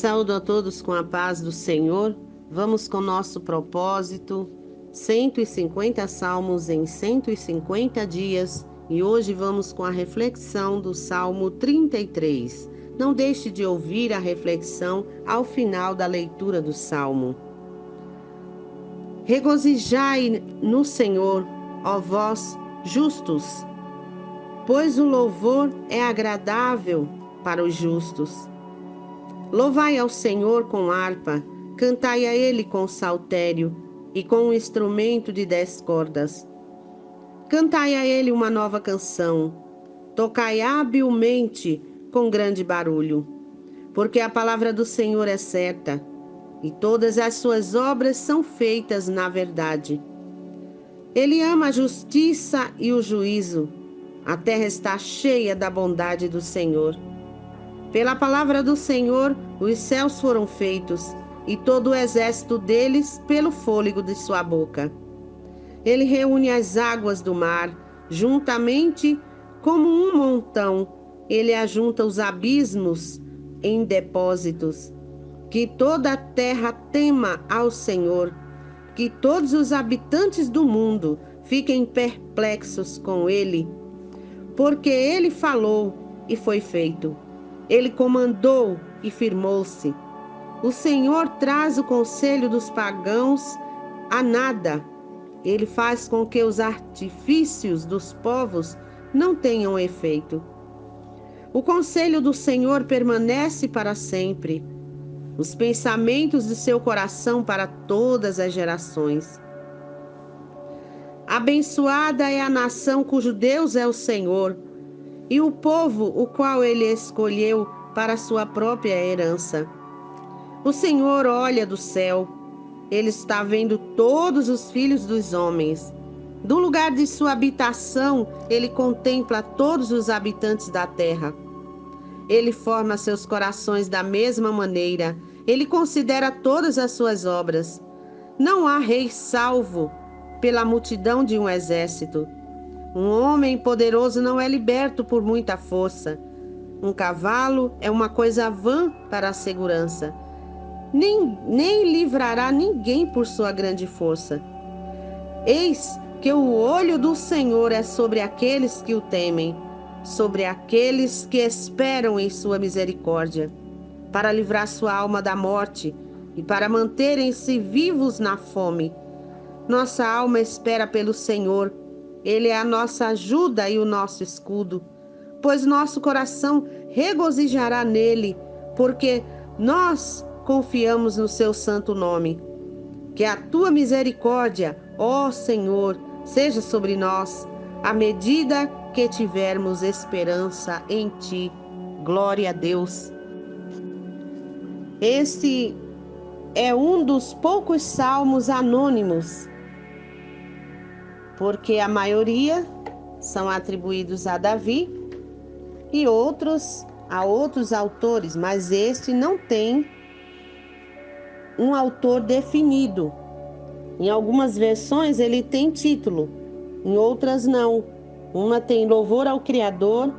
Saúdo a todos com a paz do Senhor. Vamos com nosso propósito, 150 salmos em 150 dias, e hoje vamos com a reflexão do Salmo 33. Não deixe de ouvir a reflexão ao final da leitura do Salmo. Regozijai no Senhor, ó vós justos, pois o louvor é agradável para os justos. Louvai ao Senhor com harpa, cantai a Ele com saltério e com um instrumento de 10 cordas. Cantai a Ele uma nova canção, tocai habilmente com grande barulho, porque a palavra do Senhor é certa e todas as suas obras são feitas na verdade. Ele ama a justiça e o juízo, a terra está cheia da bondade do Senhor. Pela palavra do Senhor, os céus foram feitos, e todo o exército deles pelo fôlego de sua boca. Ele reúne as águas do mar, juntamente como um montão. Ele ajunta os abismos em depósitos. Que toda a terra tema ao Senhor, que todos os habitantes do mundo fiquem perplexos com ele, porque ele falou e foi feito. Ele comandou e firmou-se. O Senhor traz o conselho dos pagãos a nada. Ele faz com que os artifícios dos povos não tenham efeito. O conselho do Senhor permanece para sempre, os pensamentos de seu coração para todas as gerações. Abençoada é a nação cujo Deus é o Senhor, e o povo o qual ele escolheu para sua própria herança. O Senhor olha do céu, ele está vendo todos os filhos dos homens. Do lugar de sua habitação, ele contempla todos os habitantes da terra. Ele forma seus corações da mesma maneira, ele considera todas as suas obras. Não há rei salvo pela multidão de um exército. Um homem poderoso não é liberto por muita força. Um cavalo é uma coisa vã para a segurança. Nem livrará ninguém por sua grande força. Eis que o olho do Senhor é sobre aqueles que o temem, sobre aqueles que esperam em sua misericórdia, para livrar sua alma da morte e para manterem-se vivos na fome. Nossa alma espera pelo Senhor. Ele é a nossa ajuda e o nosso escudo, pois nosso coração regozijará nele, porque nós confiamos no seu santo nome. Que a tua misericórdia, ó Senhor, seja sobre nós, à medida que tivermos esperança em ti. Glória a Deus. Este é um dos poucos salmos anônimos, porque a maioria são atribuídos a Davi e outros a outros autores, mas este não tem um autor definido. Em algumas versões ele tem título, em outras não. Uma tem louvor ao Criador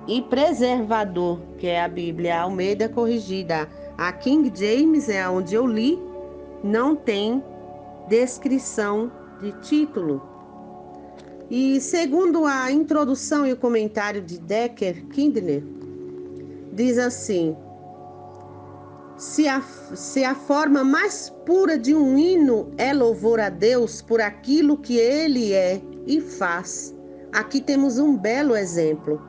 e preservador, que é a Bíblia Almeida corrigida. A King James é onde eu li, não tem descrição de título. E segundo a introdução e o comentário de Decker Kindner, diz assim: se a forma mais pura de um hino é louvor a Deus por aquilo que Ele é e faz, aqui temos um belo exemplo.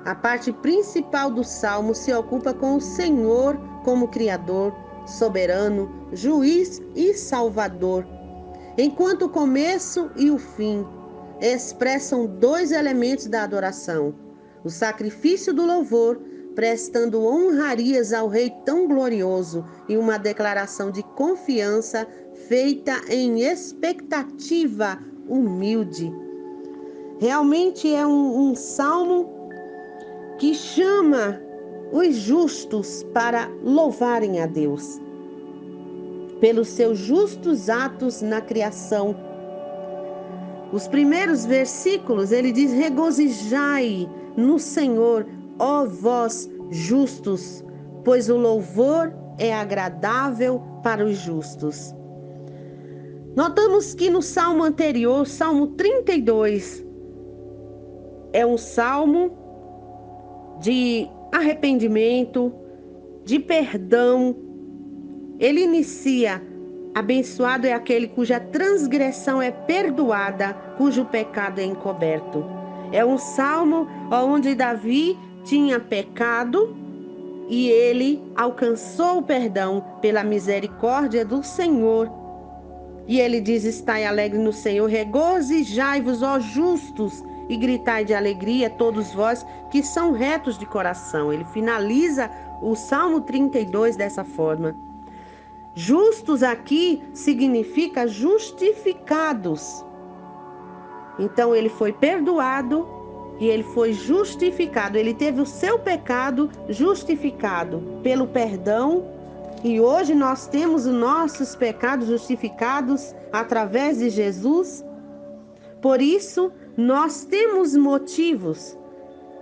A parte principal do Salmo se ocupa com o Senhor como Criador, soberano, juiz e Salvador, enquanto o começo e o fim expressam 2 elementos da adoração: o sacrifício do louvor, prestando honrarias ao Rei tão glorioso, e uma declaração de confiança feita em expectativa humilde. Realmente é um salmo que chama os justos para louvarem a Deus pelos seus justos atos na criação. Os primeiros versículos, ele diz: regozijai no Senhor, ó vós justos, pois o louvor é agradável para os justos. Notamos que no salmo anterior, Salmo 32, é um salmo de arrependimento, de perdão. Ele inicia: abençoado é aquele cuja transgressão é perdoada, cujo pecado é encoberto. É um salmo onde Davi tinha pecado e ele alcançou o perdão pela misericórdia do Senhor. E ele diz: estai alegre no Senhor, regozijai-vos, ó justos, e gritai de alegria, todos vós que são retos de coração. Ele finaliza o Salmo 32 dessa forma. Justos aqui significa justificados. Então ele foi perdoado e ele foi justificado. Ele teve o seu pecado justificado pelo perdão. E hoje nós temos os nossos pecados justificados através de Jesus. Por isso, nós temos motivos.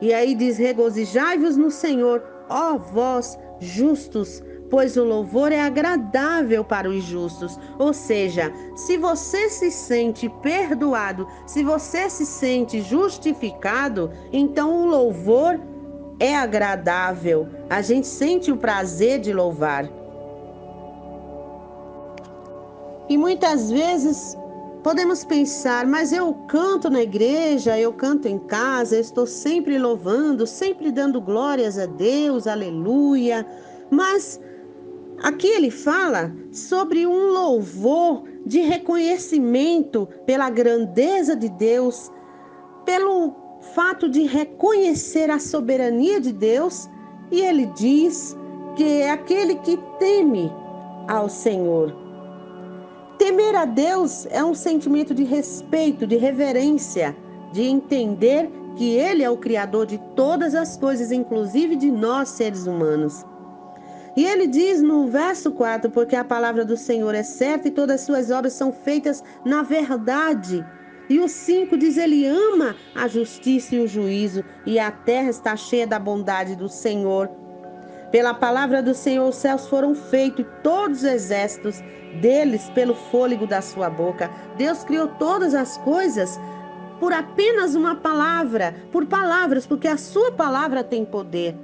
E aí diz: regozijai-vos no Senhor, ó vós justos, pois o louvor é agradável para os justos. Ou seja, se você se sente perdoado, se você se sente justificado, então o louvor é agradável. A gente sente o prazer de louvar. E muitas vezes podemos pensar: mas eu canto na igreja, eu canto em casa, eu estou sempre louvando, sempre dando glórias a Deus, aleluia. Mas aqui ele fala sobre um louvor de reconhecimento pela grandeza de Deus, pelo fato de reconhecer a soberania de Deus. E ele diz que é aquele que teme ao Senhor. Temer a Deus é um sentimento de respeito, de reverência, de entender que Ele é o Criador de todas as coisas, inclusive de nós, seres humanos. E ele diz no verso 4, porque a palavra do Senhor é certa e todas as suas obras são feitas na verdade. E o 5 diz: ele ama a justiça e o juízo, e a terra está cheia da bondade do Senhor. Pela palavra do Senhor os céus foram feitos, e todos os exércitos deles pelo fôlego da sua boca. Deus criou todas as coisas por apenas uma palavra, por palavras, porque a sua palavra tem poder.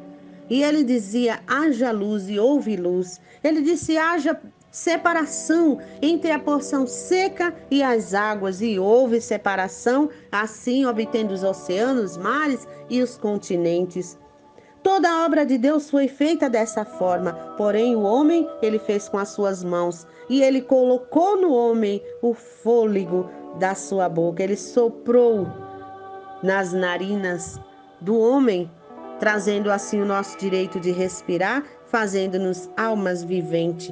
E ele dizia: haja luz, e houve luz. Ele disse: haja separação entre a porção seca e as águas, e houve separação, assim obtendo os oceanos, mares e os continentes. Toda a obra de Deus foi feita dessa forma, porém o homem ele fez com as suas mãos, e ele colocou no homem o fôlego da sua boca. Ele soprou nas narinas do homem, trazendo assim o nosso direito de respirar, fazendo-nos almas viventes.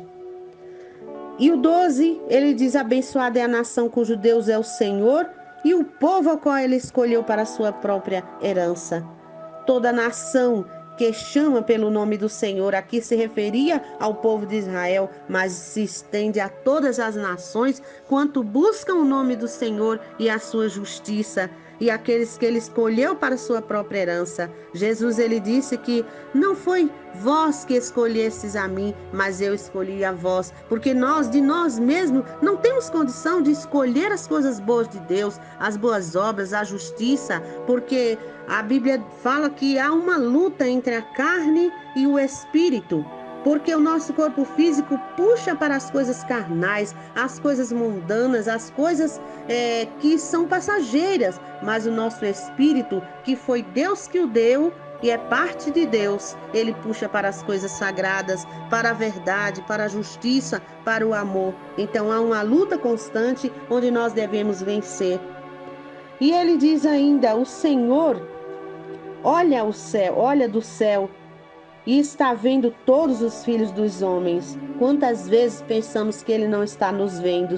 E o 12, ele diz: abençoada é a nação cujo Deus é o Senhor, e o povo ao qual ele escolheu para a sua própria herança. Toda nação que chama pelo nome do Senhor, aqui se referia ao povo de Israel, mas se estende a todas as nações, quanto buscam o nome do Senhor e a sua justiça, e aqueles que ele escolheu para a sua própria herança. Jesus, ele disse que não foi vós que escolhestes a mim, mas eu escolhi a vós, porque nós, de nós mesmos, não temos condição de escolher as coisas boas de Deus, as boas obras, a justiça, porque a Bíblia fala que há uma luta entre a carne e o espírito, porque o nosso corpo físico puxa para as coisas carnais, as coisas mundanas, as coisas que são passageiras, mas o nosso espírito, que foi Deus que o deu e é parte de Deus, ele puxa para as coisas sagradas, para a verdade, para a justiça, para o amor. Então há uma luta constante onde nós devemos vencer. E ele diz ainda: o Senhor olha o céu, olha do céu, e está vendo todos os filhos dos homens. Quantas vezes pensamos que ele não está nos vendo?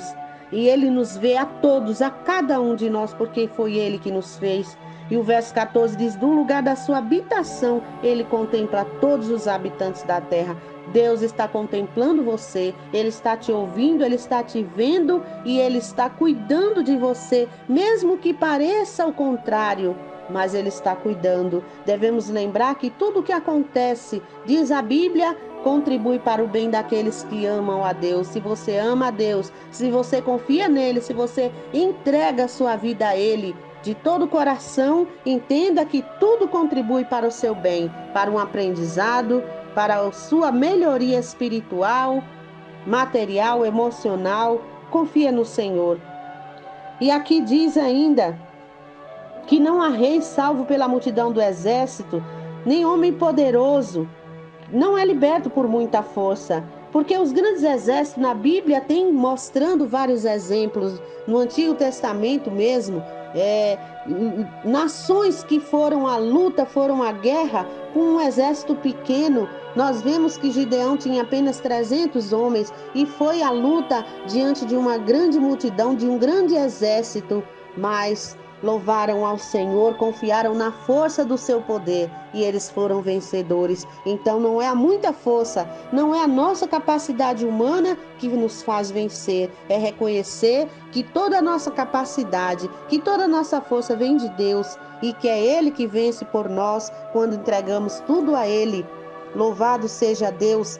E ele nos vê a todos, a cada um de nós, porque foi ele que nos fez. E o verso 14 diz: do lugar da sua habitação, ele contempla todos os habitantes da terra. Deus está contemplando você, ele está te ouvindo, ele está te vendo e ele está cuidando de você, mesmo que pareça o contrário. mas Ele está cuidando. Devemos lembrar que tudo o que acontece, diz a Bíblia, contribui para o bem daqueles que amam a Deus. Se você ama a Deus, se você confia nele, se você entrega a sua vida a Ele de todo o coração, entenda que tudo contribui para o seu bem, para um aprendizado, para a sua melhoria espiritual, material, emocional. Confia no Senhor. E aqui diz ainda que não há rei salvo pela multidão do exército, nem homem poderoso não é liberto por muita força. Porque os grandes exércitos na Bíblia têm mostrando vários exemplos, no Antigo Testamento mesmo, nações que foram à luta, foram à guerra com um exército pequeno. Nós vemos que Gideão tinha apenas 300 homens e foi à luta diante de uma grande multidão, de um grande exército, mas louvaram ao Senhor, confiaram na força do seu poder e eles foram vencedores. Então não é a muita força, não é a nossa capacidade humana que nos faz vencer, é reconhecer que toda a nossa capacidade, que toda a nossa força vem de Deus e que é Ele que vence por nós quando entregamos tudo a Ele. Louvado seja Deus.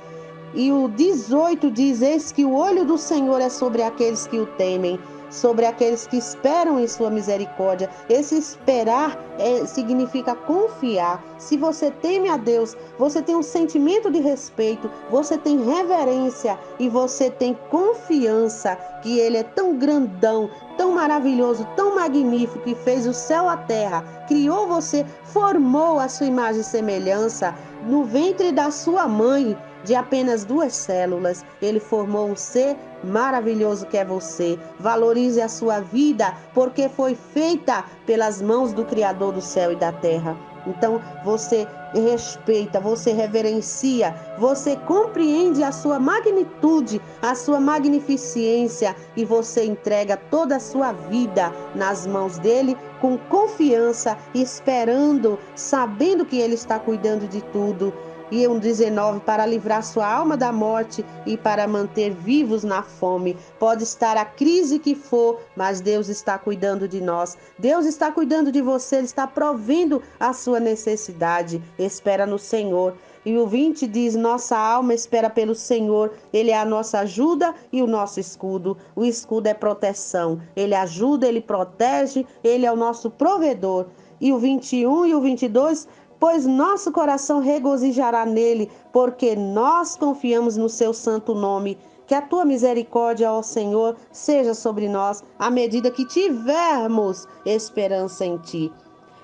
E o 18 diz: eis que o olho do Senhor é sobre aqueles que o temem, sobre aqueles que esperam em sua misericórdia. Esse esperar significa confiar. Se você teme a Deus, você tem um sentimento de respeito, você tem reverência e você tem confiança que Ele é tão grandão, tão maravilhoso, tão magnífico, que fez o céu e a terra, criou você, formou a sua imagem e semelhança no ventre da sua mãe. De apenas 2 células, Ele formou um ser maravilhoso que é você. Valorize a sua vida, porque foi feita pelas mãos do Criador do céu e da terra. Então, você respeita, você reverencia, você compreende a sua magnitude, a sua magnificência e você entrega toda a sua vida nas mãos dele com confiança, esperando, sabendo que ele está cuidando de tudo. E um 19, para livrar sua alma da morte e para manter vivos na fome. Pode estar a crise que for, mas Deus está cuidando de nós. Deus está cuidando de você, Ele está provendo a sua necessidade. Espera no Senhor. E o 20 diz: nossa alma espera pelo Senhor, Ele é a nossa ajuda e o nosso escudo. O escudo é proteção, Ele ajuda, Ele protege, Ele é o nosso provedor. E o 21 e o 22: pois nosso coração regozijará nele, porque nós confiamos no seu santo nome. Que a tua misericórdia, ó Senhor, seja sobre nós, à medida que tivermos esperança em ti.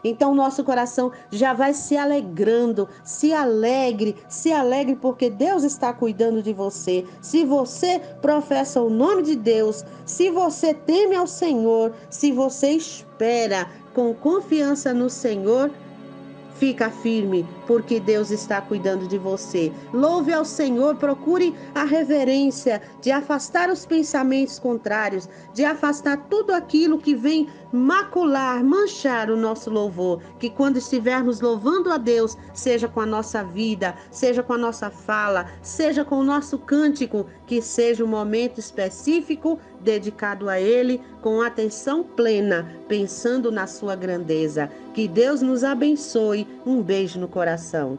Então nosso coração já vai se alegrando, se alegre porque Deus está cuidando de você. Se você professa o nome de Deus, se você teme ao Senhor, se você espera com confiança no Senhor, fica firme, porque Deus está cuidando de você. Louve ao Senhor, procure a reverência de afastar os pensamentos contrários, de afastar tudo aquilo que vem macular, manchar o nosso louvor. Que quando estivermos louvando a Deus, seja com a nossa vida, seja com a nossa fala, seja com o nosso cântico, que seja um momento específico dedicado a Ele, com atenção plena, pensando na sua grandeza. Que Deus nos abençoe. Um beijo no coração.